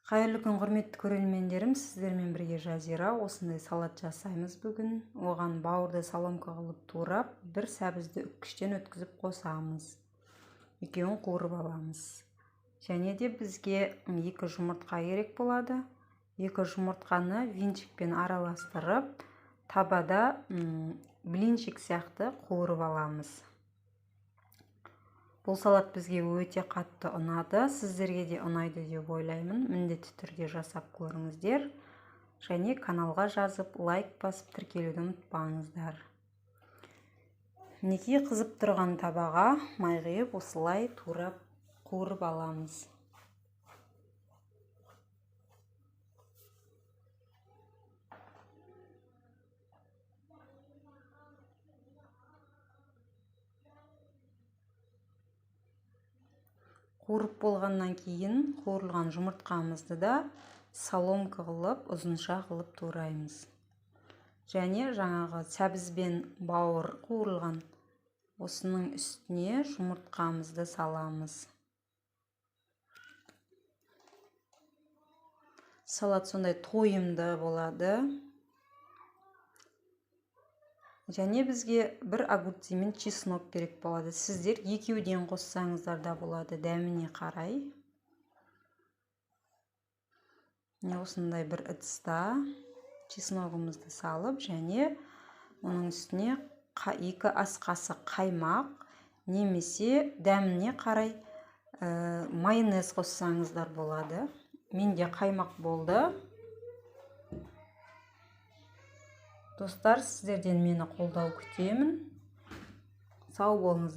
Қайырлы күн, құрметті көрермендерім, сіздермен бірге Жазира. Осындай салат жасаймыз бүгін. Оған бауырды соломка қылып турап, бір сәбізді үккіштен өткізіп қосамыз. Екеуін қуырып аламыз. Және де бізге 2 жұмыртқа керек болады. 2 жұмыртқаны венчикпен араластырып, табада блинчик сияқты қуырып аламыз. Бұл салат бізге өте қатты ұнады. Сіздерге де ұнайды деп ойлаймын. Міндетті түрде жасап көріңіздер. Және каналға жазып, лайк басып тіркелуді ұмытпаңыздар. Мінекей қызып тұрған табаға май құйып осылай турап қуырып аламыз. Қуырып болғаннан кейін қуырылған жұмыртқамызды да соломка қылып, ұзынша қылып тураймыз. Және жаңағы сәбізбен бауыр қуырылған осының үстіне жұмыртқамызды саламыз. Салат сондай тойымды болады. Және бізге бір огурцы мен чеснок керек болады. Сіздер екеуден қоссаңыздар да болады, дәміне қарай. Осындай бір ыдыста чесногымызды салып, және оның үстіне 2 ас қасық қаймақ, немесе дәміне қарай майонез қоссаңыздар болады. Менде қаймақ болды. Достар, сіздерден мені қолдау күтемін. Сау болыңыздар.